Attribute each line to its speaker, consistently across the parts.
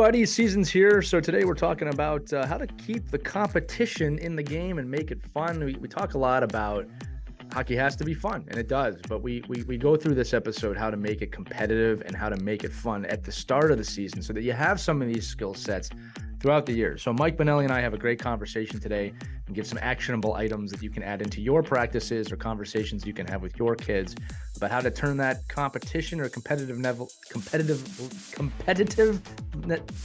Speaker 1: everybody. Season's here. So today we're talking about how to keep the competition in the game and make it fun. We talk a lot about hockey has to be fun, and it does. But we go through this episode how to make it competitive and how to make it fun at the start of the season so that you have some of these skill sets throughout the year. So Mike Benelli and I have a great conversation today and give some actionable items that you can add into your practices or conversations you can have with your kids about how to turn that competition or competitive,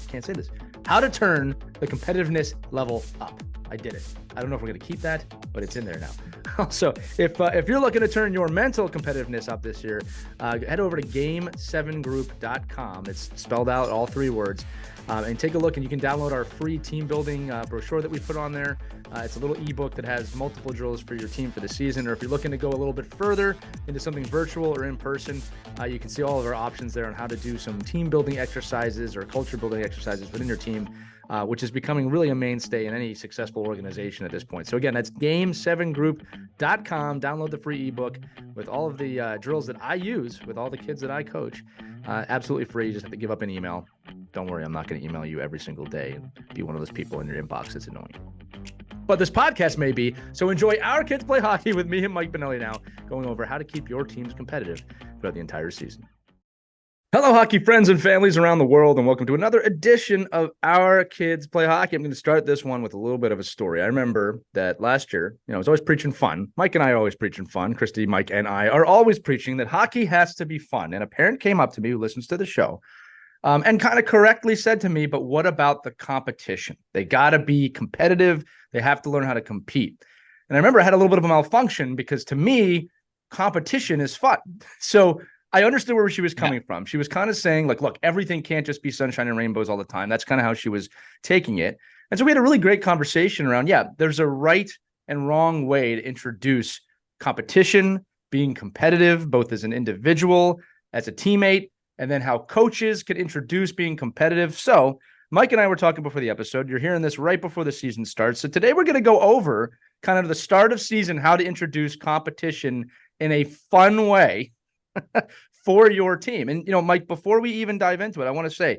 Speaker 1: can't say this, how to turn the competitiveness level up. I did it. I don't know if we're going to keep that, but it's in there now. Also, if you're looking to turn your mental competitiveness up this year, head over to game7group.com. It's spelled out, all three words, and take a look, and you can download our free team building brochure that we put on there. It's a little ebook that has multiple drills for your team for the season, or if you're looking to go a little bit further into something virtual or in person, you can see all of our options there on how to do some team building exercises or culture building exercises within your team, which is becoming really a mainstay in any successful organization at this point. So again, that's game7group.com. Download the free ebook with all of the drills that I use with all the kids that I coach. Absolutely free. You just have to give up an email. Don't worry, I'm not going to email you every single day and be one of those people in your inbox that's annoying. But this podcast may be, so enjoy Our Kids Play Hockey with me and Mike Benelli now, going over how to keep your teams competitive throughout the entire season. Hello, hockey friends and families around the world, and welcome to another edition of Our Kids Play Hockey. I'm going to start this one with a little bit of a story. I remember that last year, I was always preaching fun. Mike and I are always preaching fun. Christy, Mike, and I are always preaching that hockey has to be fun. And a parent came up to me who listens to the show and kind of correctly said to me, but what about the competition? They got to be competitive. They have to learn how to compete. And I remember I had a little bit of a malfunction because to me, competition is fun. So I understood where she was coming from. She was kind of saying, like, look, everything can't just be sunshine and rainbows all the time. That's kind of how she was taking it. And so we had a really great conversation around, there's a right and wrong way to introduce competition, being competitive, both as an individual, as a teammate, and then how coaches can introduce being competitive. So Mike and I were talking before the episode. You're hearing this right before the season starts. So today we're going to go over kind of the start of season, how to introduce competition in a fun way for your team. And, Mike, before we even dive into it, I want to say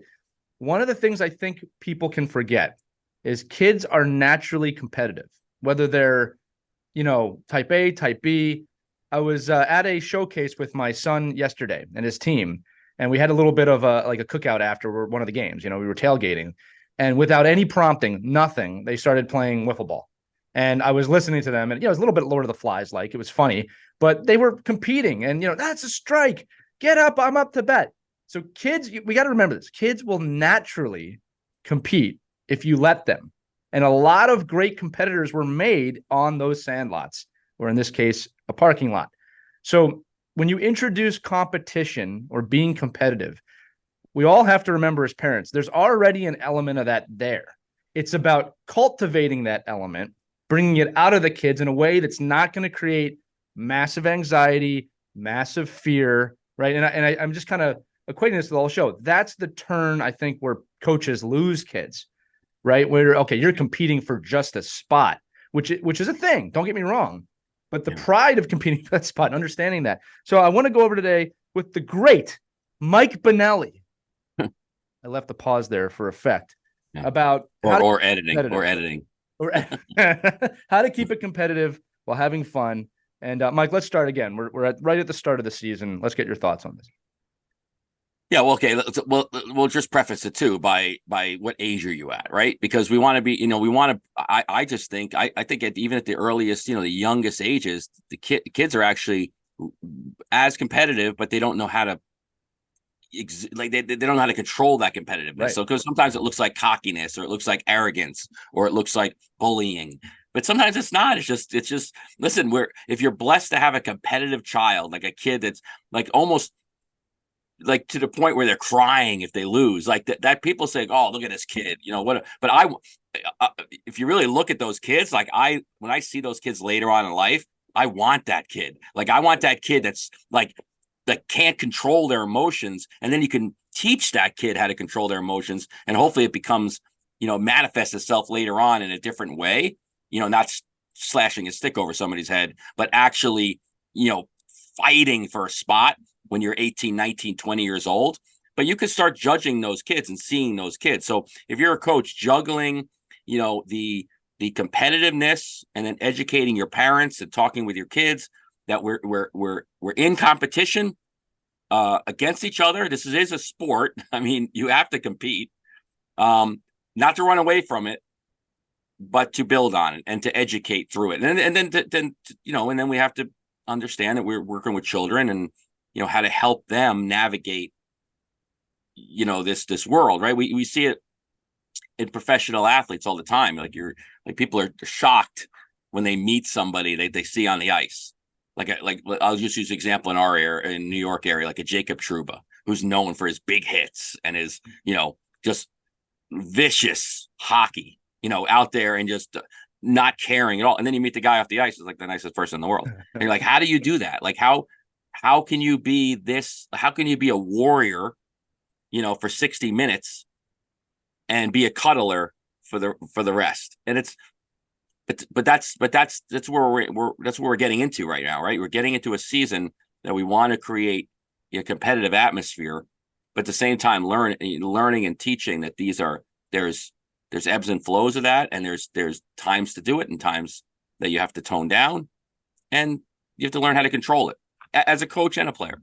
Speaker 1: one of the things I think people can forget is kids are naturally competitive, whether they're, type A, type B. I was at a showcase with my son yesterday and his team, and we had a little bit of a cookout after one of the games. We were tailgating, and without any prompting, nothing, they started playing wiffle ball. And I was listening to them, and it was a little bit Lord of the Flies, like it was funny, but they were competing, and that's a strike. Get up, I'm up to bat. So kids, we got to remember this. Kids will naturally compete if you let them. And a lot of great competitors were made on those sandlots, or in this case, a parking lot. So when you introduce competition or being competitive, we all have to remember as parents, there's already an element of that there. It's about cultivating that element, bringing it out of the kids in a way that's not going to create massive anxiety, massive fear, right? And I'm just kind of equating this to the whole show. That's the turn, I think, where coaches lose kids, right? Where, okay, you're competing for just a spot, which is a thing. Don't get me wrong. But the pride of competing for that spot and understanding that. So I want to go over today with the great Mike Benelli. I left the pause there for effect about
Speaker 2: or editing.
Speaker 1: Or how to keep it competitive while having fun. And Mike, let's start again. We're right at the start of the season. Let's get your thoughts on this.
Speaker 2: Yeah, well, okay. We'll just preface it too by what age are you at, right? Because we want to be, I just think, I think even at the earliest, the youngest ages, the kids are actually as competitive, but they don't know how to they don't know how to control that competitiveness. Right. So because sometimes it looks like cockiness, or it looks like arrogance, or it looks like bullying. But sometimes it's not. It's just listen, if you're blessed to have a competitive child, like a kid that's like almost like to the point where they're crying if they lose, like that people say, oh, look at this kid, what? But if you really look at those kids, like when I see those kids later on in life, I want that kid. Like I want that kid that's like, that can't control their emotions. And then you can teach that kid how to control their emotions. And hopefully it becomes, manifests itself later on in a different way, not slashing a stick over somebody's head, but actually, fighting for a spot when you're 18, 19, 20 years old. but you could start judging those kids and seeing those kids. So if you're a coach juggling, the competitiveness and then educating your parents and talking with your kids that we're in competition against each other. This is a sport. I mean, you have to compete, not to run away from it, but to build on it and to educate through it. And then we have to understand that we're working with children and, how to help them navigate, this world, right? We see it in professional athletes all the time. Like people are shocked when they meet somebody they see on the ice. Like I'll just use an example in our area, in New York area, like a Jacob Trouba, who's known for his big hits and his, just vicious hockey, out there and just not caring at all. And then you meet the guy off the ice, is like the nicest person in the world. And you're like, how do you do that? Like, how can you be this? How can you be a warrior, for 60 minutes and be a cuddler for the rest? And that's where we're getting into right now, right? We're getting into a season that we want to create a competitive atmosphere, but at the same time learning and teaching that there's ebbs and flows of that, and there's times to do it and times that you have to tone down, and you have to learn how to control it as a coach and a player.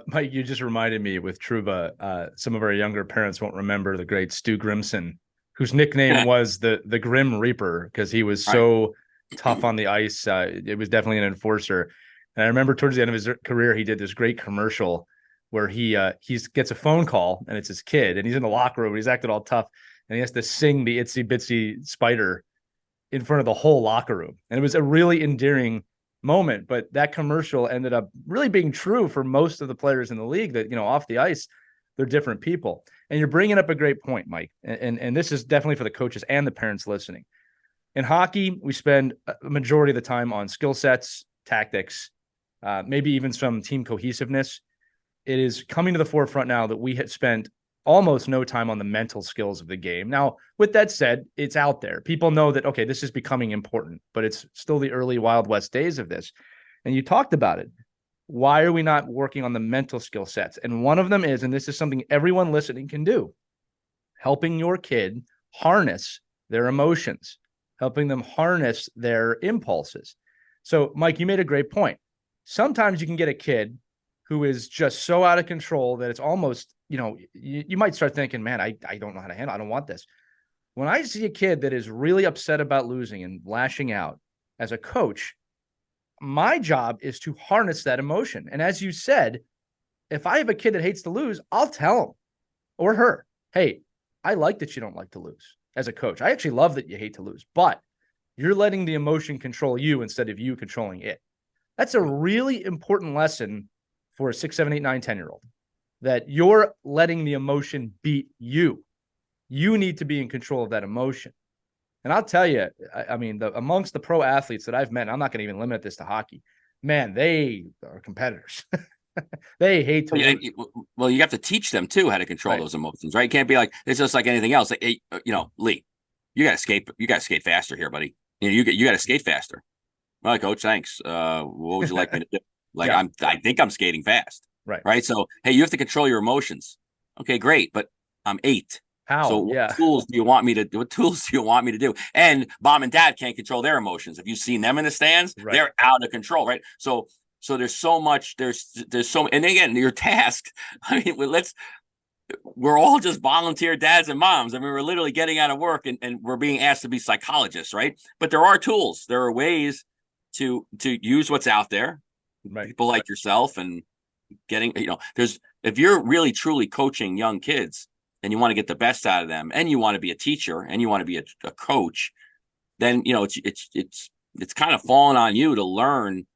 Speaker 1: Mike, you just reminded me with Trouba. Some of our younger parents won't remember the great Stu Grimson, whose nickname was the Grim Reaper because he was so tough on the ice. It was definitely an enforcer. And I remember towards the end of his career, he did this great commercial where he gets a phone call and it's his kid and he's in the locker room and he's acting all tough and he has to sing the Itsy Bitsy Spider in front of the whole locker room. And it was a really endearing moment, but that commercial ended up really being true for most of the players in the league that, off the ice, they're different people. And you're bringing up a great point, Mike. And this is definitely for the coaches and the parents listening. In hockey, we spend a majority of the time on skill sets, tactics, maybe even some team cohesiveness. It is coming to the forefront now that we had spent almost no time on the mental skills of the game. Now, with that said, it's out there. People know that, okay, this is becoming important, but it's still the early Wild West days of this. And you talked about it. Why are we not working on the mental skill sets? And one of them is, and this is something everyone listening can do, helping your kid harness their emotions, helping them harness their impulses. So, Mike, you made a great point. Sometimes you can get a kid who is just so out of control that it's almost, you might start thinking, man, I don't know how to handle it. I don't want this. When I see a kid that is really upset about losing and lashing out as a coach, my job is to harness that emotion. And as you said, if I have a kid that hates to lose, I'll tell him or her, hey, I like that you don't like to lose as a coach. I actually love that you hate to lose, but you're letting the emotion control you instead of you controlling it. That's a really important lesson for a 6, 7, 8, 9, 10-year-old, that you're letting the emotion beat you. You need to be in control of that emotion. And I'll tell you, I mean, amongst the pro athletes that I've met, I'm not going to even limit this to hockey, man, they are competitors. They hate to lose.
Speaker 2: Well, you have to teach them too how to control those emotions, right? It can't be like, it's just like anything else. Like, hey, Lee, you got to skate faster here, buddy. You got to skate faster. Well, coach, thanks. What would you like me to do? Like, I think I'm skating fast. Right. So, hey, you have to control your emotions. Okay, great. But I'm 8.
Speaker 1: How?
Speaker 2: So what tools do you want me to do? And mom and dad can't control their emotions. Have you seen them in the stands? They're out of control. Right. So there's so much, there's so, and again, your task, I mean, we're all just volunteer dads and moms. I mean, we're literally getting out of work and we're being asked to be psychologists. Right. But there are tools. There are ways to use what's out there. People like yourself and getting, if you're really truly coaching young kids and you want to get the best out of them and you want to be a teacher and you want to be a coach, then, it's kind of falling on you to learn,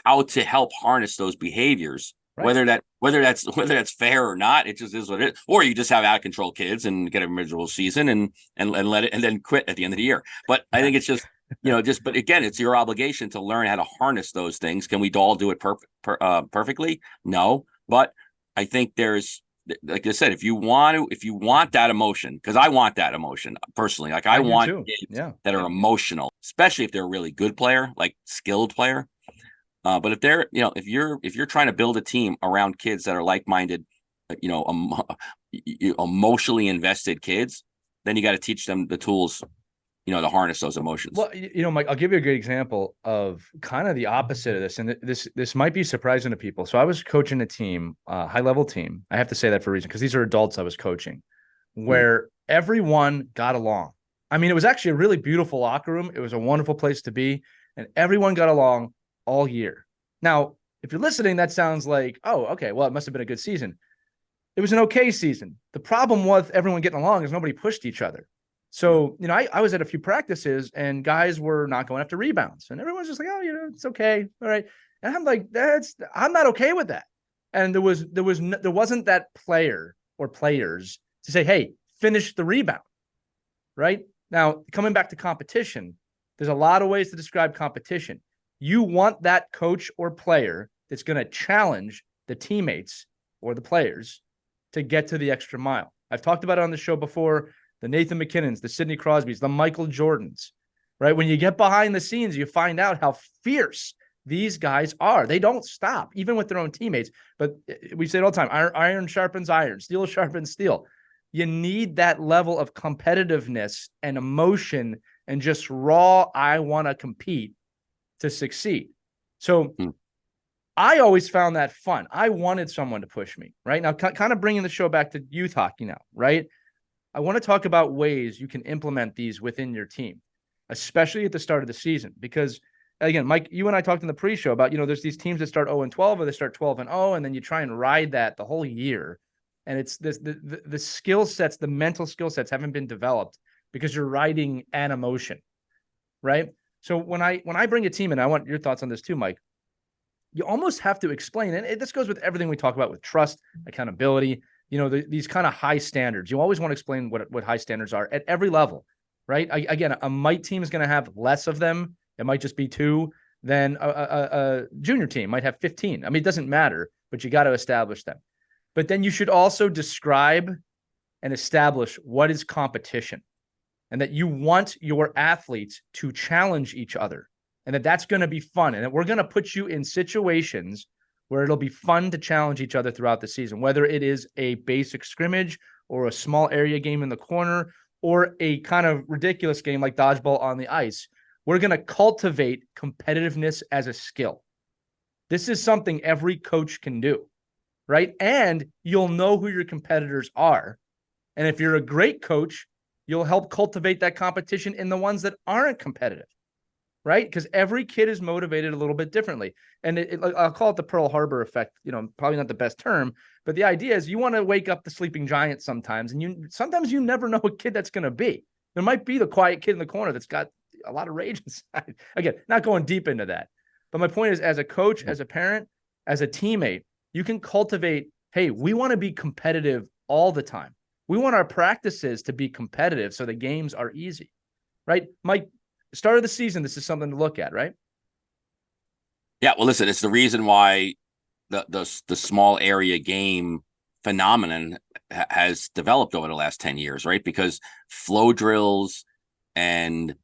Speaker 2: how to help harness those behaviors, whether that's fair or not. It just is what it is. Or you just have out of control kids and get a miserable season and let it, and then quit at the end of the year. But I think it's just, but again, it's your obligation to learn how to harness those things. Can we all do it perfectly? No, but I think there's, like I said, if you want that emotion, because I want that emotion personally, like I want kids that are emotional, especially if they're a really good player, like skilled player. But if they're, if you're trying to build a team around kids that are like-minded you know, emotionally invested kids, then you got to teach them the tools, you know, to harness those emotions.
Speaker 1: Well, Mike, I'll give you a great example of kind of the opposite of this, and this might be surprising to people. So I was coaching a team, high level team. I have to say that for a reason, because these are adults I was coaching, where everyone got along. I mean, it was actually a really beautiful locker room. It was a wonderful place to be, and everyone got along all year. Now, if you're listening, that sounds like, oh, okay, well, it must have been a good season. It was an okay season. The problem with everyone getting along is nobody pushed each other. So, I was at a few practices and guys were not going after rebounds and everyone's just like, oh, it's okay. All right. And I'm like, I'm not okay with that. And there wasn't that player or players to say, hey, finish the rebound. Right now, coming back to competition, there's a lot of ways to describe competition. You want that coach or player that's going to challenge the teammates or the players to get to the extra mile. I've talked about it on the show before. The Nathan McKinnons, the Sidney Crosbys, the Michael Jordans, right? When you get behind the scenes, you find out how fierce these guys are. They don't stop, even with their own teammates. But we say it all the time, iron sharpens iron, steel sharpens steel. You need that level of competitiveness and emotion and just raw, I want to compete to succeed. So I always found that fun. I wanted someone to push me, right? Now, kind of bringing the show back to youth hockey now, right? I want to talk about ways you can implement these within your team, especially at the start of the season. Because again, Mike, you and I talked in the pre-show about, there's these teams that start 0-12 or they start 12-0, and then you try and ride that the whole year. And it's this the skill sets, the mental skill sets haven't been developed because you're riding an emotion, right? So when I bring a team in, I want your thoughts on this too, Mike. You almost have to explain, and this goes with everything we talk about with trust, accountability, these kind of high standards. You always want to explain what high standards are at every level, right? Again, a might team is going to have less of them. It might just be 2. Then a junior team might have 15. I mean, it doesn't matter, but you got to establish them. But then you should also describe and establish what is competition, and that you want your athletes to challenge each other, and that's going to be fun, and that we're going to put you in situations where it'll be fun to challenge each other throughout the season, whether it is a basic scrimmage or a small area game in the corner or a kind of ridiculous game like dodgeball on the ice. We're going to cultivate competitiveness as a skill. This is something every coach can do, right? And you'll know who your competitors are. And if you're a great coach, you'll help cultivate that competition in the ones that aren't competitive, right? Because every kid is motivated a little bit differently. And I'll call it the Pearl Harbor effect, probably not the best term, but the idea is you want to wake up the sleeping giant sometimes. And sometimes you never know what kid that's going to be. There might be the quiet kid in the corner that's got a lot of rage inside. Again, not going deep into that. But my point is, as a coach, as a parent, as a teammate, you can cultivate, hey, we want to be competitive all the time. We want our practices to be competitive so the games are easy, right? Mike, start of the season, this is something to look at, right?
Speaker 2: Yeah, well, listen, it's the reason why the small area game phenomenon has developed over the last 10 years, right? Because flow drills and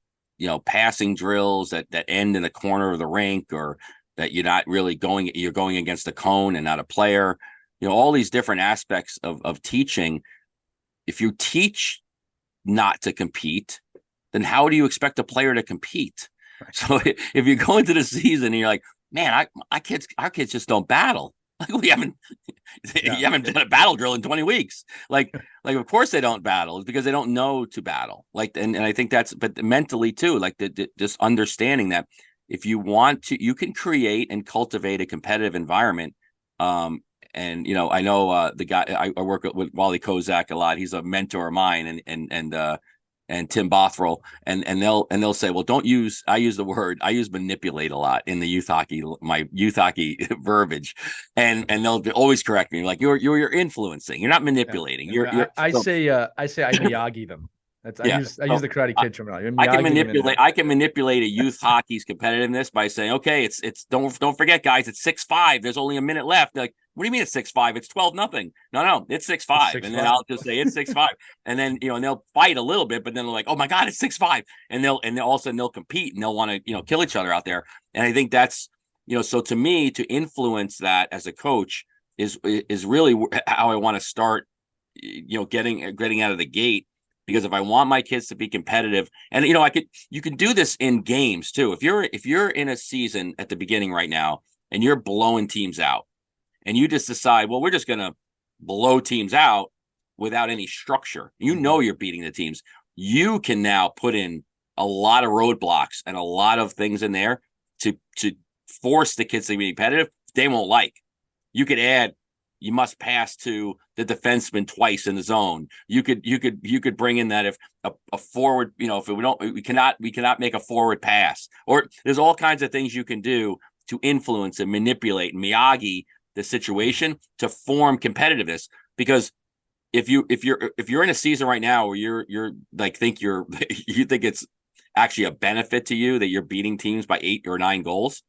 Speaker 2: passing drills that end in the corner of the rink, or that you're not really you're going against a cone and not a player, all these different aspects of teaching. If you teach not to compete, then how do you expect a player to compete? Right. So if you go into the season and you're like, man, our kids just don't battle. Like you haven't done a battle drill in 20 weeks. Like of course they don't battle. It's because they don't know to battle. And I think but mentally too, like just understanding that if you want to, you can create and cultivate a competitive environment. And I know the guy I work with, Wally Kozak, a lot. He's a mentor of mine, and Tim Bothrow, and they'll say, well, I use manipulate a lot in the youth hockey, my youth hockey verbiage, and they'll always correct me, like you're influencing, you're not manipulating.
Speaker 1: Yeah. I say I Miyagi them. I use the Karate Kid terminology.
Speaker 2: I can manipulate a youth hockey's competitiveness by saying, okay, it's don't forget, guys, it's 6-5. There's only a minute left. They're like, what do you mean it's 6-5? It's 12-0. No, it's 6-5. And then I'll just say it's 6-5. And then and they'll fight a little bit, but then they're like, oh my God, it's 6-5. And all of a sudden they'll compete and they'll want to kill each other out there. And I think that's so to me, to influence that as a coach, is really how I want to start, getting out of the gate. Because if I want my kids to be competitive, and you can do this in games too. If you're in a season at the beginning right now and you're blowing teams out, and you just decide, well, we're just gonna blow teams out without any structure. You're beating the teams. You can now put in a lot of roadblocks and a lot of things in there to force the kids to be competitive. They won't like. You could add, you must pass to the defenseman twice in the zone. You could bring in that if a forward, if we cannot make a forward pass, or there's all kinds of things you can do to influence and manipulate Miyagi the situation to form competitiveness. Because if you're in a season right now where you're like you think it's actually a benefit to you that you're beating teams by 8 or 9 goals,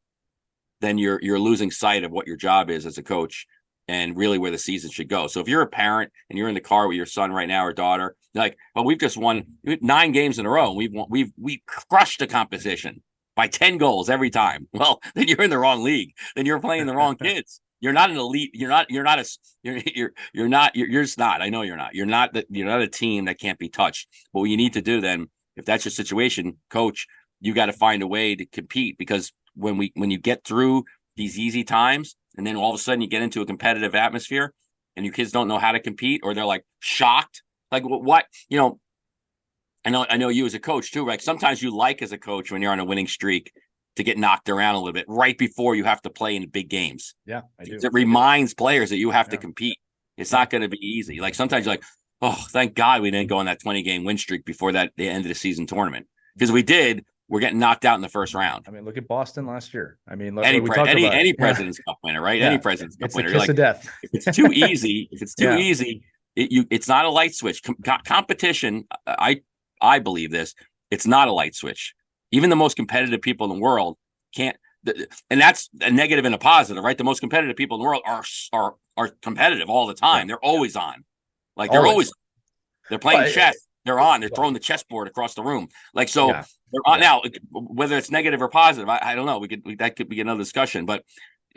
Speaker 2: then you're losing sight of what your job is as a coach and really where the season should go. So if you're a parent and you're in the car with your son right now or daughter, like, well, we've just won 9 games in a row. We've crushed the competition by 10 goals every time. Well, then you're in the wrong league. Then you're playing the wrong kids. You're not an elite. You're not just not. I know you're not. You're not a team that can't be touched. But what you need to do then, if that's your situation, coach, you got to find a way to compete, because when you get through these easy times, and then all of a sudden you get into a competitive atmosphere and your kids don't know how to compete, or they're like shocked. Like what, I know you as a coach too, right? Sometimes you like as a coach when you're on a winning streak to get knocked around a little bit right before you have to play in big games.
Speaker 1: Yeah, I do.
Speaker 2: It reminds players that you have to compete. It's not going to be easy. Like sometimes you're like, oh, thank God we didn't go on that 20-game win streak before the end of the season tournament. Because we did, we're getting knocked out in the first round.
Speaker 1: I mean, look at Boston last year. I mean, look,
Speaker 2: any
Speaker 1: President's
Speaker 2: Cup winner, right? Yeah. Any President's Cup winner.
Speaker 1: It's a kiss of death.
Speaker 2: If it's too easy, it's not a light switch. Competition, I believe this. It's not a light switch. Even the most competitive people in the world can't, and that's a negative and a positive, right? The most competitive people in the world are competitive all the time. They're always on. Like they're playing chess. They're on. They're throwing the chessboard across the room. Like so. Yeah. They're on now. Whether it's negative or positive, I don't know. That could be another discussion. But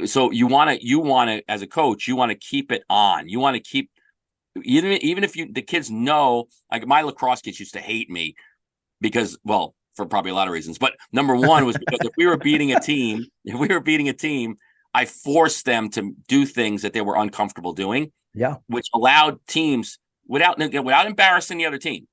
Speaker 2: so you want to as a coach, you want to keep it on. You want to keep even if the kids know. Like my lacrosse kids used to hate me because, well, for probably a lot of reasons. But number one was because if we were beating a team, I forced them to do things that they were uncomfortable doing.
Speaker 1: Yeah,
Speaker 2: which allowed teams without embarrassing the other team.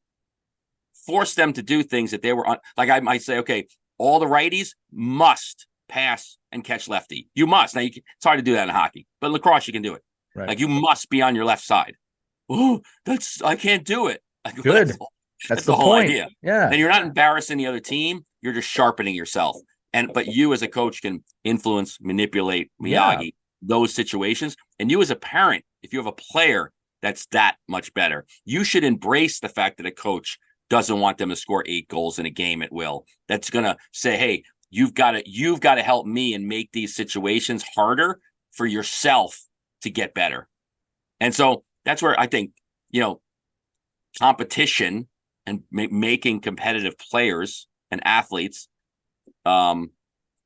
Speaker 2: Force them to do things that they were like I might say, okay, all the righties must pass and catch lefty. You must. Now it's hard to do that in hockey, but in lacrosse you can do it. Right. Like you must be on your left side. Oh, I can't do it.
Speaker 1: Good. That's the whole idea. Yeah.
Speaker 2: And you're not embarrassing the other team. You're just sharpening yourself. But you as a coach can influence, manipulate Miyagi those situations. And you as a parent, if you have a player that's that much better, you should embrace the fact that a coach doesn't want them to score 8 goals in a game at will. That's going to say, hey, you've got to help me and make these situations harder for yourself to get better. And so that's where I think, competition and making competitive players and athletes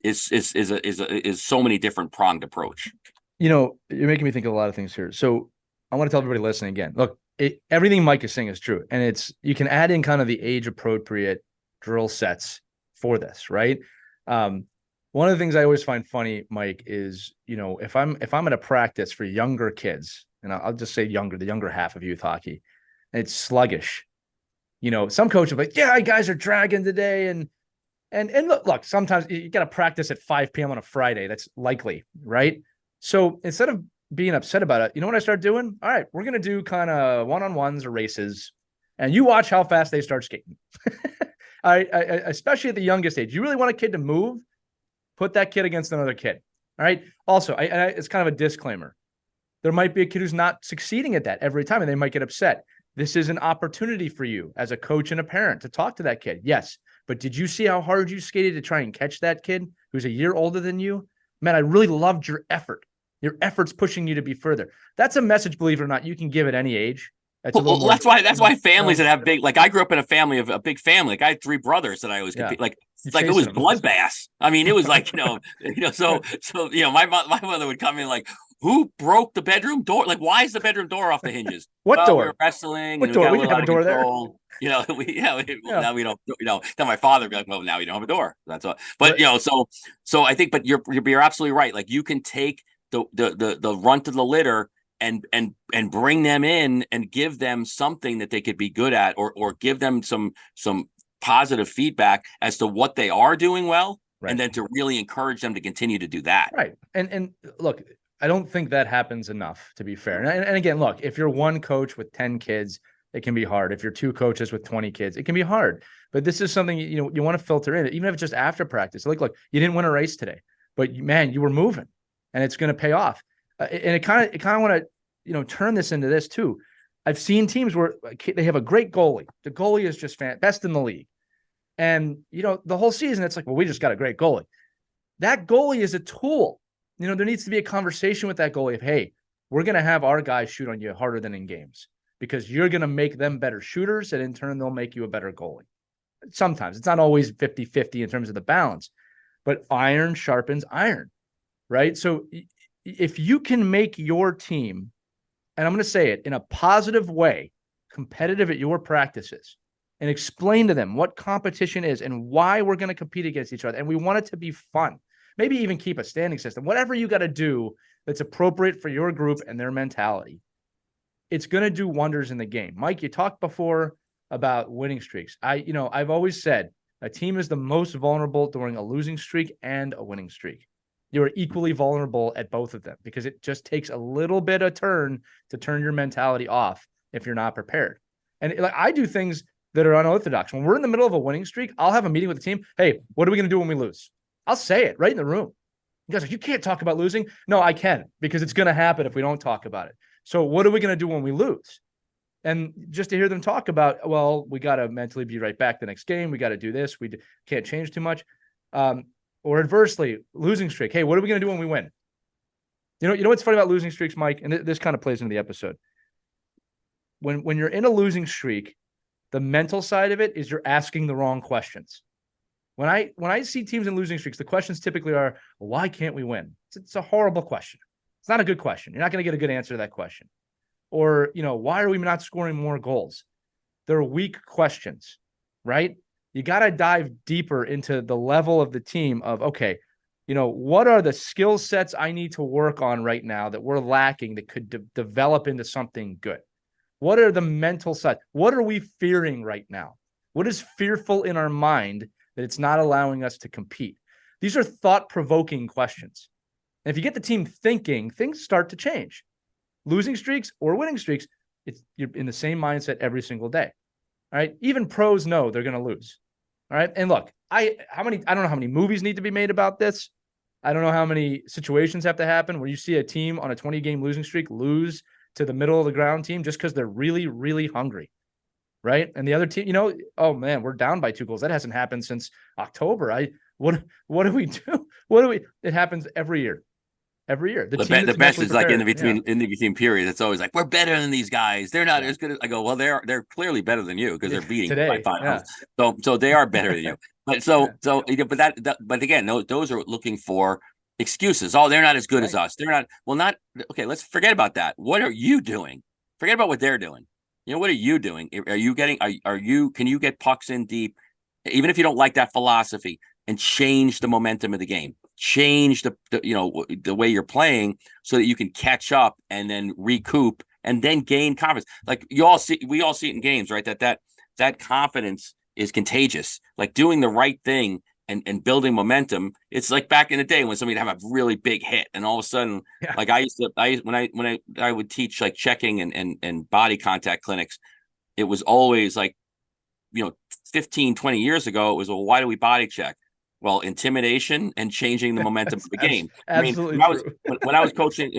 Speaker 2: is so many different pronged approach.
Speaker 1: You're making me think of a lot of things here. So I want to tell everybody listening again, look, everything Mike is saying is true. And you can add in kind of the age appropriate drill sets for this, right? One of the things I always find funny, Mike, is, if I'm at a practice for younger kids, and I'll just say the younger half of youth hockey, and it's sluggish. Some coaches are like, yeah, guys are dragging today. And look, sometimes you got to practice at 5 p.m. on a Friday. That's likely, right? So instead of being upset about it, you know what I start doing? All right, we're going to do kind of one-on-ones or races, and you watch how fast they start skating. I especially at the youngest age. You really want a kid to move, put that kid against another kid. All right. Also, it's kind of a disclaimer. There might be a kid who's not succeeding at that every time, and they might get upset. This is an opportunity for you as a coach and a parent to talk to that kid. Yes. But did you see how hard you skated to try and catch that kid who's a year older than you? Man, I really loved your effort. Your effort's pushing you to be further. That's a message, believe it or not, you can give at any age.
Speaker 2: That's why families that have big, like I grew up in a family of a big family. Like I had 3 brothers that I always compete. Like it's like it was bloodbath. I mean, it was like so my mother would come in like, who broke the bedroom door? Like, why is the bedroom door off the hinges?
Speaker 1: What
Speaker 2: Well, we
Speaker 1: door?
Speaker 2: were wrestling
Speaker 1: What
Speaker 2: and we
Speaker 1: door?
Speaker 2: got a
Speaker 1: We didn't
Speaker 2: little
Speaker 1: have
Speaker 2: out
Speaker 1: a
Speaker 2: of
Speaker 1: door there.
Speaker 2: control.
Speaker 1: Yeah.
Speaker 2: Now we don't, then my father would be like, well, now we don't have a door. That's all. But,
Speaker 1: But
Speaker 2: so I think, but you're absolutely right. Like, you can take the runt of the litter and bring them in and give them something that they could be good at, or give them some positive feedback as to what they are doing well,
Speaker 1: right.
Speaker 2: and then to really encourage them to continue to do that.
Speaker 1: Right. And look, I don't think that happens enough, to be fair. And again, look, if you're one coach with 10 kids, it can be hard. If you're two coaches with 20 kids, it can be hard. But this is something you want to filter in, even if it's just after practice. Like, look, you didn't win a race today, but man, you were moving, and it's going to pay off. And it kind of want to turn this into this too. I've seen teams where they have a great goalie. The goalie is just best in the league, and the whole season it's like, well, we just got a great goalie. That goalie is a tool. There needs to be a conversation with that goalie of, hey, we're going to have our guys shoot on you harder than in games because you're going to make them better shooters, and in turn, they'll make you a better goalie. Sometimes it's not always 50-50 in terms of the balance, but iron sharpens iron, right? So if you can make your team, and I'm going to say it in a positive way, competitive at your practices, and explain to them what competition is and why we're going to compete against each other, and we want it to be fun. Maybe even keep a standing system, whatever you got to do that's appropriate for your group and their mentality. It's going to do wonders in the game. Mike, you talked before about winning streaks. I've always said a team is the most vulnerable during a losing streak and a winning streak. You are equally vulnerable at both of them because it just takes a little bit of turn to turn your mentality off if you're not prepared. And I do things that are unorthodox. When we're in the middle of a winning streak, I'll have a meeting with the team. Hey, what are we going to do when we lose? I'll say it right in the room. You guys are like, you can't talk about losing. No, I can, because it's going to happen if we don't talk about it. So what are we going to do when we lose? And just to hear them talk about, well, we got to mentally be right back the next game. We got to do this. We can't change too much. Or adversely, losing streak. Hey, what are we going to do when we win? You know what's funny about losing streaks, Mike? And this kind of plays into the episode. When you're in a losing streak, the mental side of it is you're asking the wrong questions. When I see teams in losing streaks, the questions typically are, well, why can't we win? It's a horrible question. It's not a good question. You're not going to get a good answer to that question. Or, why are we not scoring more goals? They're weak questions, right? You got to dive deeper into the level of the team of, okay, what are the skill sets I need to work on right now that we're lacking that could develop into something good? What are the mental side? What are we fearing right now? What is fearful in our mind that it's not allowing us to compete? These are thought-provoking questions. And if you get the team thinking, things start to change. Losing streaks or winning streaks, you're in the same mindset every single day. All right. Even pros know they're going to lose. All right. And look, I don't know how many movies need to be made about this. I don't know how many situations have to happen where you see a team on a 20-game losing streak lose to the middle of the ground team just because they're really, really hungry. Right. And the other team, oh man, we're down by 2 goals. That hasn't happened since October. What do we do? It happens every year. Every year. The
Speaker 2: best is like in the between period. It's always like, we're better than these guys. They're not as good as I go. Well, they're clearly better than you because they're beating
Speaker 1: today
Speaker 2: by 5. Yeah. So they are better than you. But but again, those are looking for excuses. Oh, they're not as good as us. They're not. Well, not okay. Let's forget about that. What are you doing? Forget about what they're doing. What are you doing? Are you getting? Are you? Can you get pucks in deep, even if you don't like that philosophy, and change the momentum of the game? Change the way you're playing so that you can catch up and then recoup and then gain confidence. Like we all see it in games, right? That confidence is contagious. Like doing the right thing and building momentum. It's like back in the day when somebody'd have a really big hit and all of a sudden, like when I would teach like checking and body contact clinics, it was always like, 15, 20 years ago, it was, well, why do we body check? Well, intimidation and changing the momentum of the game.
Speaker 1: Absolutely.
Speaker 2: When I was coaching,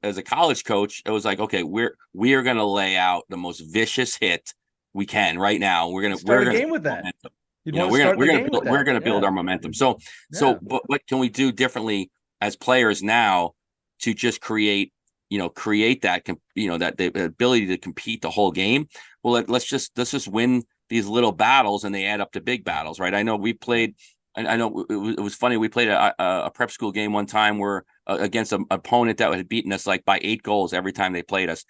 Speaker 2: as a college coach, it was like, okay, we are going to lay out the most vicious hit we can right now. We're going to
Speaker 1: game with that.
Speaker 2: Momentum. We're going to build our momentum. So but what can we do differently as players now to just create that, that the ability to compete the whole game? Well, let's just win these little battles and they add up to big battles, right? I know we played I know it was funny. We played a prep school game one time where against an opponent that had beaten us like by 8 goals every time they played us.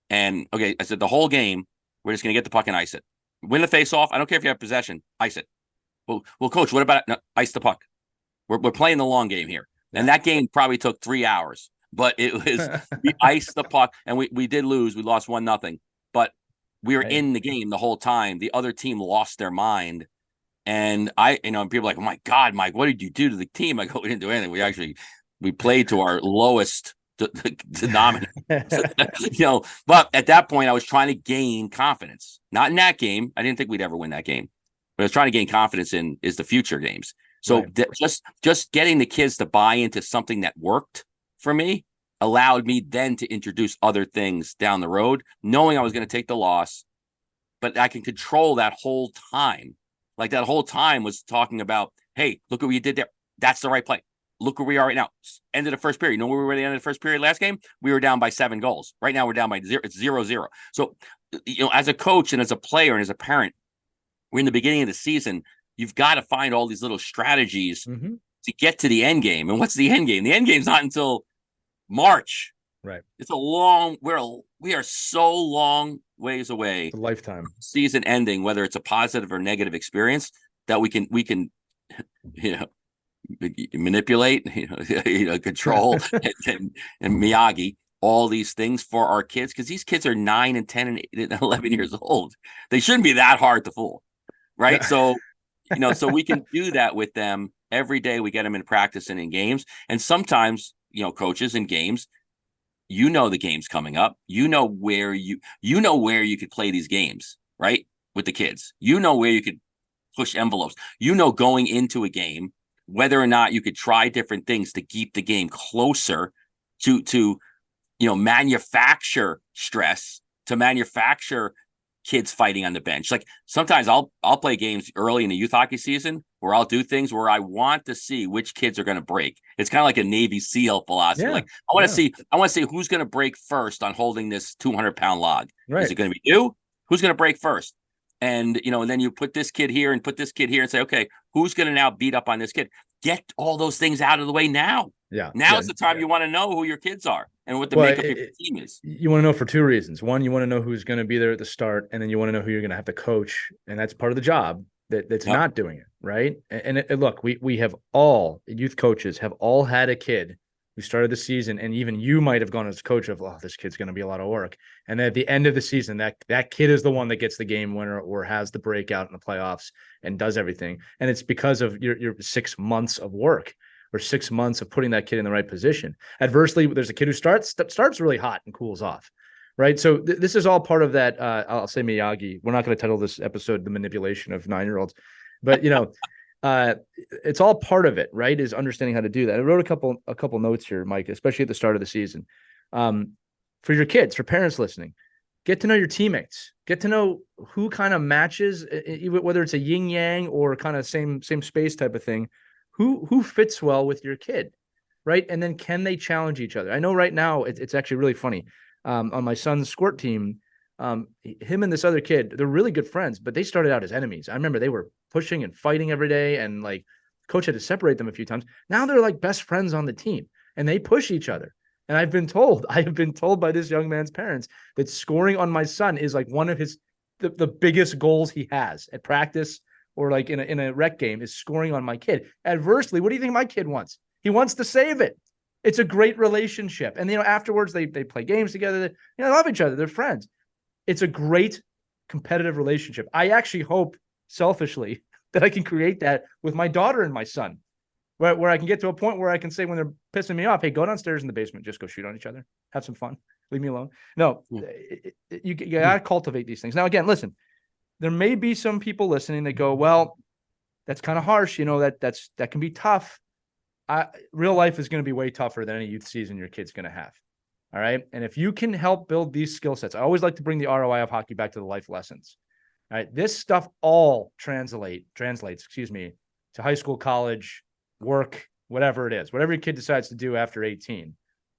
Speaker 2: And okay, I said the whole game, we're just going to get the puck and ice it. Win the face off. I don't care if you have possession, ice it. Well, coach, what about no, ice the puck? We're playing the long game here.
Speaker 1: Yeah.
Speaker 2: And that game probably took 3 hours, but it was we iced the puck and we did lose. We lost 1-0, but we were in the game the whole time. The other team lost their mind. And people are like, oh my God, Mike, what did you do to the team? I go, we didn't do anything. We played to our lowest denominator. But at that point, I was trying to gain confidence. Not in that game. I didn't think we'd ever win that game. But I was trying to gain confidence in is the future games. So just getting the kids to buy into something that worked for me allowed me then to introduce other things down the road, knowing I was going to take the loss, but I can control that whole time. Like that whole time was talking about, hey, look what you did there. That's the right play. Look where we are right now. End of the first period. You know where we were at the end of the first period last game? We were down by 7 goals. Right now we're down by 0. It's 0-0. So, as a coach and as a player and as a parent, we're in the beginning of the season. You've got to find all these little strategies to get to the end game. And what's the end game? The end game's not until March.
Speaker 1: Right.
Speaker 2: It's we are so long ways away.
Speaker 1: It's a lifetime.
Speaker 2: Season ending, whether it's a positive or negative experience, that we can manipulate, control, and Miyagi all these things for our kids, because these kids are 9 and 10 and 11 years old. They shouldn't be that hard to fool, right? So, so we can do that with them every day. We get them in practice and in games, and sometimes, coaches in games, the game's coming up. Where you could play these games, right? With the kids, where you could push envelopes, going into a game, whether or not you could try different things to keep the game closer to manufacture stress, to manufacture kids fighting on the bench. Like sometimes I'll play games early in the youth hockey season where I'll do things where I want to see which kids are going to break. It's kind of like a Navy SEAL philosophy. Yeah, like I want to see who's going to break first on holding this 200-pound log. Right. Is it going to be you? Who's going to break first? And, and then you put this kid here and put this kid here and say, okay, who's going to now beat up on this kid? Get all those things out of the way now. Yeah. Now is the time you want to know who your kids are and what the makeup of your team is.
Speaker 1: You want to know for 2 reasons. One, you want to know who's going to be there at the start, and then you want to know who you're going to have to coach. And that's part of the job that's not doing it. Right. And look, we have all youth coaches have all had a kid who started the season, and even you might have gone as coach of, oh, this kid's going to be a lot of work. And then at the end of the season, that kid is the one that gets the game winner or has the breakout in the playoffs and does everything. And it's because of your 6 months of work or 6 months of putting that kid in the right position. Adversely, there's a kid who starts really hot and cools off. Right. So this is all part of that. I'll say Miyagi. We're not going to title this episode "The Manipulation of 9-Year-Olds," but it's all part of it, right? Is understanding how to do that. I wrote a couple notes here, Mike, especially at the start of the season. For your kids, for parents listening, get to know your teammates, get to know who kind of matches, whether it's a yin yang or kind of same space type of thing, who fits well with your kid, right? And then can they challenge each other? I know right now it's actually really funny. On my son's squirt team, him and this other kid, they're really good friends, but they started out as enemies. I remember they were pushing and fighting every day, and like coach had to separate them a few times. Now they're like best friends on the team, and they push each other. And I have been told by this young man's parents that scoring on my son is like one of the biggest goals he has at practice or like in a rec game is scoring on my kid. Adversely, what do you think my kid wants? He wants to save it. It's a great relationship. And, afterwards they play games together. They love each other. They're friends. It's a great competitive relationship. I actually hope selfishly that I can create that with my daughter and my son, where I can get to a point where I can say when they're pissing me off, hey, go downstairs in the basement, just go shoot on each other. Have some fun. Leave me alone. No, you got to cultivate these things. Now, again, listen, there may be some people listening that go, well, that's kind of harsh. That can be tough. Real life is going to be way tougher than any youth season your kid's going to have. All right. And if you can help build these skill sets, I always like to bring the ROI of hockey back to the life lessons. All right. This stuff all translates, to high school, college, work, whatever it is, whatever your kid decides to do after 18,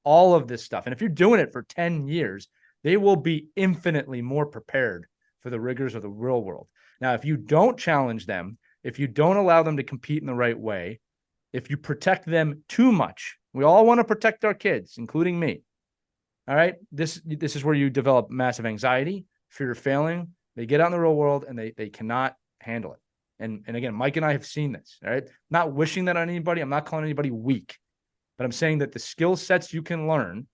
Speaker 1: all of this stuff. And if you're doing it for 10 years, they will be infinitely more prepared for the rigors of the real world. Now, if you don't challenge them, if you don't allow them to compete in the right way, if you protect them too much, we all want to protect our kids, including me. All right. This is where you develop massive anxiety, fear of failing. They get out in the real world and they cannot handle it. And again, Mike and I have seen this. All right. Not wishing that on anybody. I'm not calling anybody weak, but I'm saying that the skill sets you can learn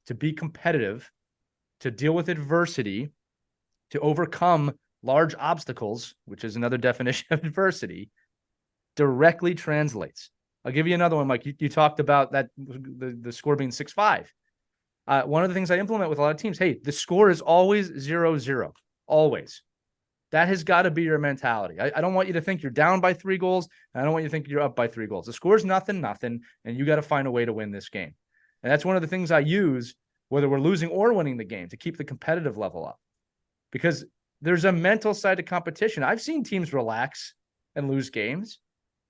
Speaker 1: to be competitive, to deal with adversity, to overcome large obstacles, which is another definition of adversity, directly translates. I'll give you another one, Mike. You talked about that the score being 6-5. One of the things I implement with a lot of teams, hey, the score is always 0-0, always. That has got to be your mentality. I don't want you to think you're down by 3 goals. I don't want you to think you're up by 3 goals. The score is nothing, and you got to find a way to win this game. And that's one of the things I use, whether we're losing or winning the game, to keep the competitive level up. Because there's a mental side to competition. I've seen teams relax and lose games.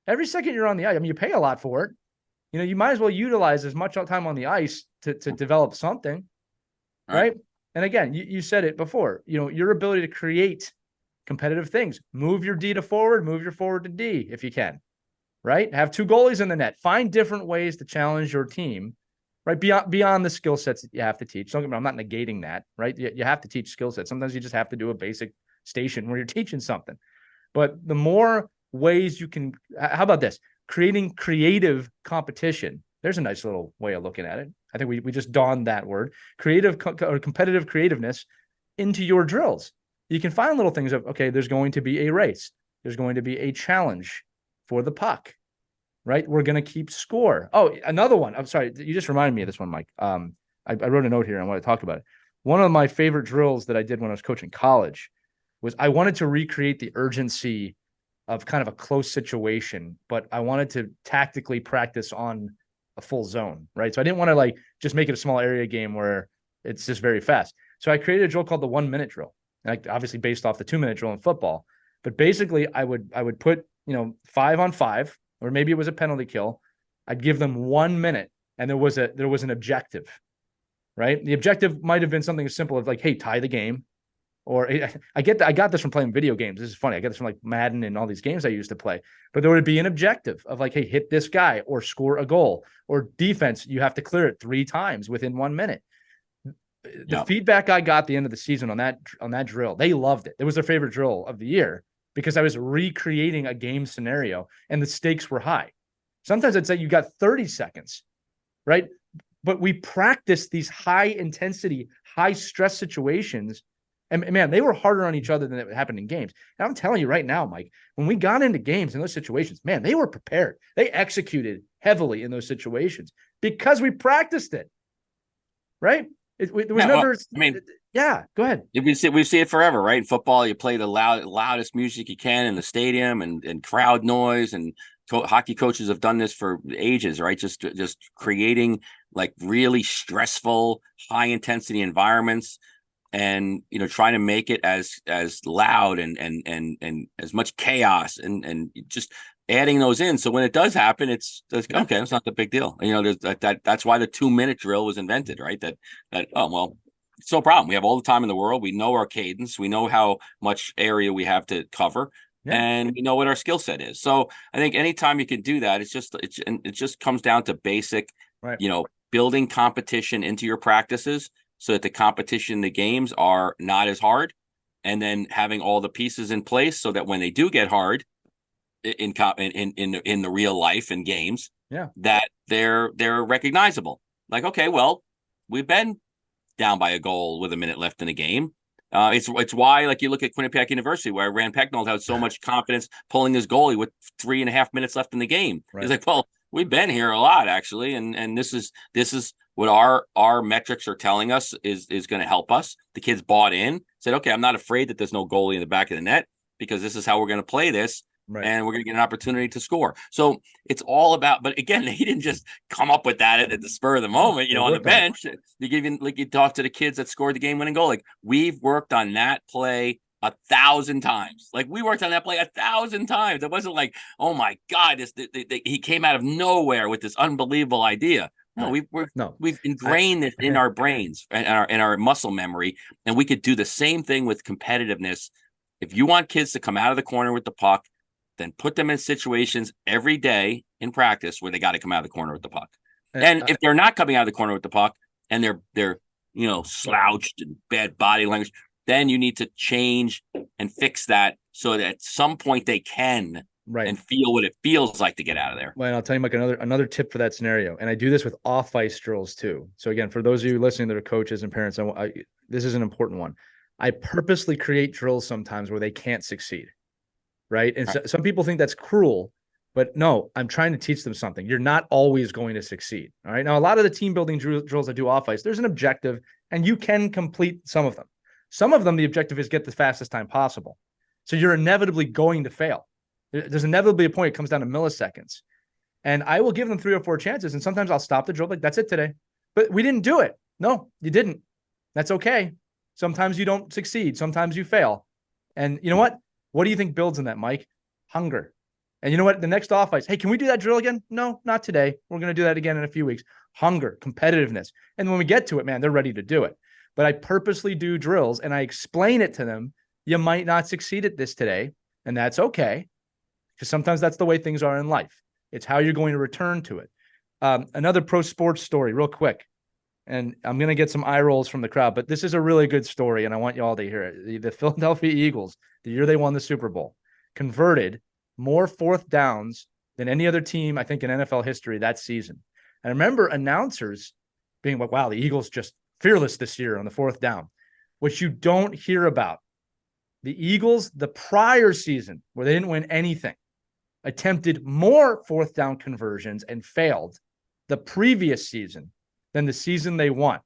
Speaker 1: Every second you're on the ice, I mean, you pay a lot for it. You might as well utilize as much time on the ice to develop something, right? And again, you said it before, your ability to create competitive things, move your D to forward, move your forward to D if you can, right? Have 2 goalies in the net, find different ways to challenge your team, right? Beyond the skill sets that you have to teach. Don't get me wrong, I'm not negating that, right? You have to teach skill sets. Sometimes you just have to do a basic station where you're teaching something, but the more ways you can, how about this? Creating creative competition. There's a nice little way of looking at it. I think we just donned that word, creative or competitive creativeness into your drills. You can find little things of, okay, there's going to be a race. There's going to be a challenge for the puck, right? We're going to keep score. Oh, another one. I'm sorry. You just reminded me of this one, Mike. I wrote a note here. I want to talk about it. One of my favorite drills that I did when I was coaching college was I wanted to recreate the urgency of kind of a close situation, but I wanted to tactically practice on a full zone, right? So I didn't want to just make it a small area game where it's just very fast. So I created a drill called the 1-minute drill, obviously based off the 2-minute drill in football. But basically, I would put 5-on-5, or maybe it was a penalty kill. I'd give them 1 minute, and there was an objective, right? The objective might have been something as simple as hey, tie the game. Or I got this from playing video games. This is funny. I got this from Madden and all these games I used to play. But there would be an objective of hey, hit this guy or score a goal, or defense, you have to clear it 3 times within 1 minute. The feedback I got at the end of the season on that drill, they loved it. It was their favorite drill of the year because I was recreating a game scenario and the stakes were high. Sometimes I'd say you got 30 seconds, right? But we practiced these high intensity, high stress situations. And man, they were harder on each other than it happened in games. And I'm telling you right now, Mike, when we got into games in those situations, man, they were prepared. They executed heavily in those situations because we practiced it, right? There was never. Yeah, go ahead.
Speaker 2: We see it forever, right? In football, you play the loudest music you can in the stadium, and crowd noise, and hockey coaches have done this for ages, right? Just creating really stressful, high intensity environments. And trying to make it as loud and as much chaos and just adding those in. So when it does happen, it's okay. It's not the big deal. That's why the 2-minute drill was invented, right? That it's no problem. We have all the time in the world. We know our cadence. We know how much area we have to cover, and we know what our skill set is. So I think anytime you can do that, it just comes down to basic,
Speaker 1: right.
Speaker 2: Building competition into your practices, so that the competition in the games are not as hard, and then having all the pieces in place so that when they do get hard in the real life in games, that they're recognizable. Okay, well, we've been down by a goal with a minute left in the game. It's why, you look at Quinnipiac University, where Rand Pecknold had so much confidence pulling his goalie with 3.5 minutes left in the game. Right. He's well, we've been here a lot actually, and this is what our metrics are telling us is going to help us. The kids bought in, said, okay, I'm not afraid that there's no goalie in the back of the net because this is how we're going to play this. Right. And we're going to get an opportunity to score. So it's all about, but again, he didn't just come up with that at the spur of the moment, on the bench. You talk to the kids that scored the game-winning goal. We've worked on that play 1,000 times. We worked on that play 1,000 times. It wasn't oh my God, he came out of nowhere with this unbelievable idea. No, we've ingrained this in our brains and our muscle memory, and we could do the same thing with competitiveness. If you want kids to come out of the corner with the puck, then put them in situations every day in practice where they got to come out of the corner with the puck. And if they're not coming out of the corner with the puck and they're slouched and bad body language, then you need to change and fix that so that at some point they can and feel what it feels like to get out of there.
Speaker 1: Well, I'll tell you, Mike, another tip for that scenario, and I do this with off-ice drills too. So again, for those of you listening that are coaches and parents, this is an important one. I purposely create drills sometimes where they can't succeed, right? And so, some people think that's cruel, but no, I'm trying to teach them something. You're not always going to succeed. All right. Now, a lot of the team building drills I do off ice, there's an objective, and you can complete some of them. Some of them, the objective is get the fastest time possible. So you're inevitably going to fail. There's inevitably a point it comes down to milliseconds. And I will give them 3 or 4 chances. And sometimes I'll stop the drill, like, that's it today. But we didn't do it. No, you didn't. That's okay. Sometimes you don't succeed. Sometimes you fail. And you know what? What do you think builds in that, Mike? Hunger. And you know what? The next off ice, hey, can we do that drill again? No, not today. We're going to do that again in a few weeks. Hunger, competitiveness. And when we get to it, man, they're ready to do it. But I purposely do drills and I explain it to them. You might not succeed at this today, and that's okay. Because sometimes that's the way things are in life. It's how you're going to return to it. Another pro sports story, real quick. And I'm going to get some eye rolls from the crowd, but this is a really good story, and I want you all to hear it. The Philadelphia Eagles, the year they won the Super Bowl, converted more fourth downs than any other team, I think, in NFL history that season. And I remember announcers being like, wow, the Eagles just fearless this year on the fourth down. What you don't hear about, the Eagles, the prior season, where they didn't win anything, attempted more fourth down conversions and failed the previous season than the season they won.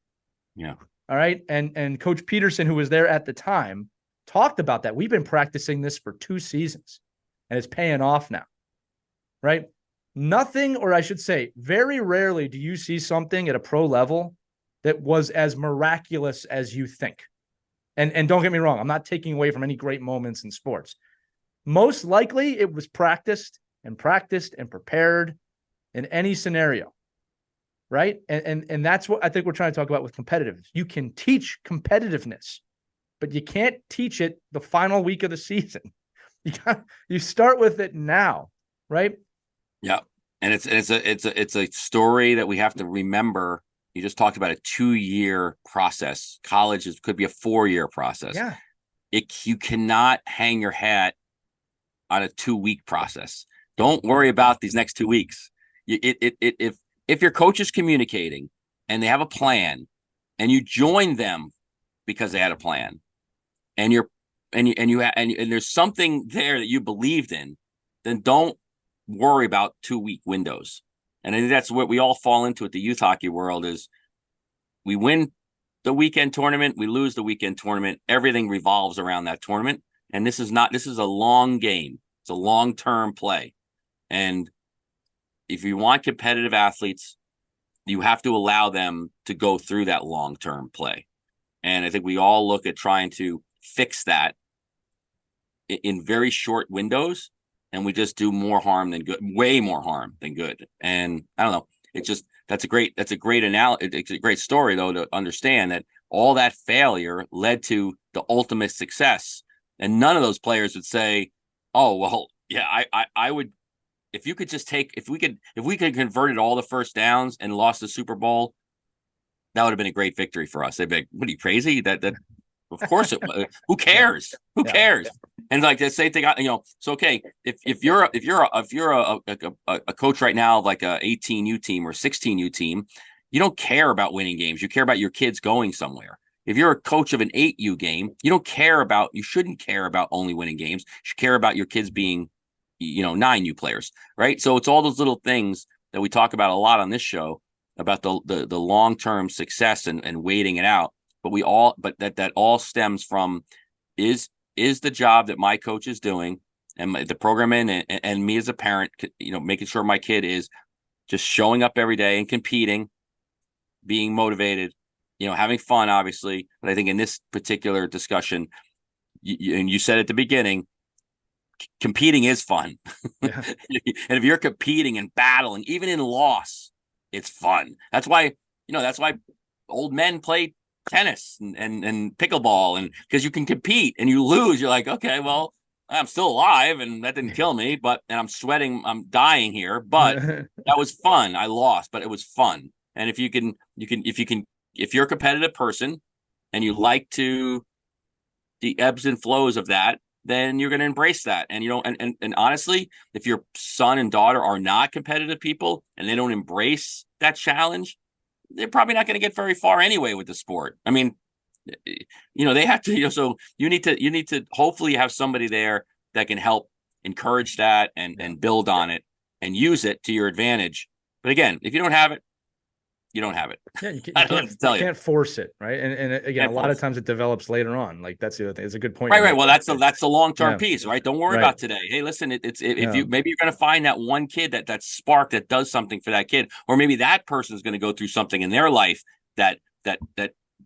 Speaker 2: Yeah.
Speaker 1: All right. And Coach Peterson, who was there at the time, talked about that. We've been practicing this for 2 seasons and it's paying off now. Right. Nothing, or I should say, very rarely do you see something at a pro level that was as miraculous as you think. And don't get me wrong, I'm not taking away from any great moments in sports. Most likely it was practiced and prepared in any scenario. Right. And that's what I think we're trying to talk about with competitiveness. You can teach competitiveness, but you can't teach it the final week of the season. You start with it now. Right.
Speaker 2: Yeah. And it's a story that we have to remember. You just talked about a 2-year process. College could be a 4-year process.
Speaker 1: Yeah.
Speaker 2: You cannot hang your hat on a 2-week process. Don't worry about these next 2 weeks. If your coach is communicating and they have a plan and you join them because they had a plan and there's something there that you believed in, then don't worry about 2-week windows. And I think that's what we all fall into at the youth hockey world is we win the weekend tournament, we lose the weekend tournament. Everything revolves around that tournament. And this is a long game. It's a long-term play. And if you want competitive athletes, you have to allow them to go through that long-term play. And I think we all look at trying to fix that in very short windows, and we just do more harm than good, way more harm than good. And I don't know. That's a great analogy. It's a great story though, to understand that all that failure led to the ultimate success. And none of those players would say, oh, well, yeah, I would, if we could converted all the first downs and lost the Super Bowl, that would have been a great victory for us. They'd be like, what are you, crazy? That of course it was. Who cares? Who cares? And like the same thing, so okay, if you're a coach right now, like a 18U team or 16U team, you don't care about winning games. You care about your kids going somewhere. If you're a coach of an 8U game, you shouldn't care about only winning games. You should care about your kids being 9U players, right? So it's all those little things that we talk about a lot on this show about the long-term success and waiting it out. But that all stems from is the job that my coach is doing and the program and me as a parent, making sure my kid is just showing up every day and competing, being motivated, having fun, obviously. But I think in this particular discussion, and you said at the beginning, competing is fun. Yeah. And if you're competing and battling, even in loss, it's fun. That's why old men play tennis and pickleball, and because you can compete and you lose, you're like, okay, well, I'm still alive, and that didn't kill me. And I'm sweating, I'm dying here. But that was fun. I lost, but it was fun. And if you're a competitive person and you like to the ebbs and flows of that, then you're going to embrace that. And and honestly, if your son and daughter are not competitive people and they don't embrace that challenge, they're probably not going to get very far anyway with the sport. I mean, they have to, so you need to hopefully have somebody there that can help encourage that and build on it and use it to your advantage. But again, if you don't have it, you don't have it.
Speaker 1: Yeah, you can't force it, right? And again, a lot of times it develops later on. Like that's the other thing. It's a good point.
Speaker 2: Right. Well, that's the long-term piece, right? Don't worry about today. Hey, listen, if you maybe you're going to find that one kid that spark that does something for that kid, or maybe that person is going to go through something in their life that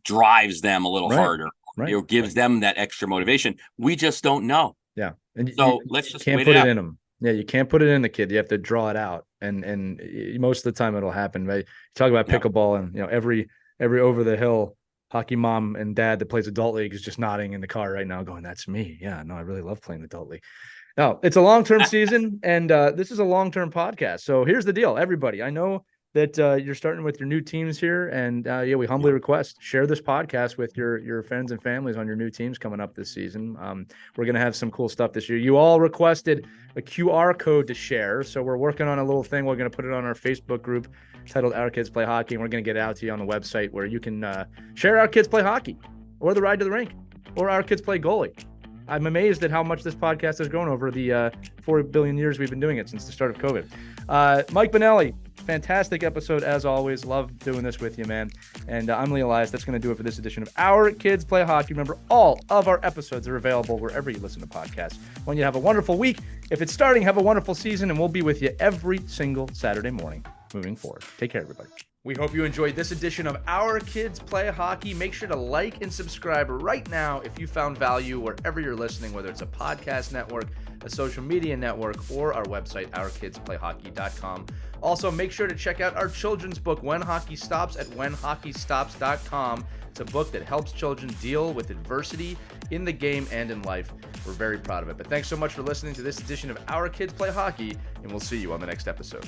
Speaker 2: drives them a little harder, or gives them that extra motivation. We just don't know.
Speaker 1: Yeah, and
Speaker 2: so let's just
Speaker 1: can't put it in them. Yeah, you can't put it in the kid. You have to draw it out, and most of the time it'll happen. Right? You talk about pickleball, and every over the hill hockey mom and dad that plays adult league is just nodding in the car right now, going, "That's me." Yeah, no, I really love playing adult league. No, it's a long-term season, and this is a long-term podcast. So here's the deal, everybody. I know that you're starting with your new teams here, and we humbly request share this podcast with your friends and families on your new teams coming up this season. We're going to have some cool stuff this year. You all requested a QR code to share, so we're working on a little thing. We're going to put it on our Facebook group titled Our Kids Play Hockey, and we're going to get it out to you on the website where you can share Our Kids Play Hockey, or the Ride to the Rink, or Our Kids Play Goalie. I'm amazed at how much this podcast has grown over the 4 billion years we've been doing it since the start of COVID. Mike Benelli, fantastic episode as always. Love doing this with you, man. And I'm Lee Elias. That's going to do it for this edition of Our Kids Play Hockey. Remember, all of our episodes are available wherever you listen to podcasts. When you have a wonderful week, if it's starting, have a wonderful season, and we'll be with you every single Saturday morning moving forward. Take care, everybody. We hope you enjoyed this edition of Our Kids Play Hockey. Make sure to like and subscribe right now if you found value wherever you're listening, whether it's a podcast network, a social media network, or our website, ourkidsplayhockey.com. Also, make sure to check out our children's book, When Hockey Stops, at whenhockeystops.com. It's a book that helps children deal with adversity in the game and in life. We're very proud of it. But thanks so much for listening to this edition of Our Kids Play Hockey, and we'll see you on the next episode.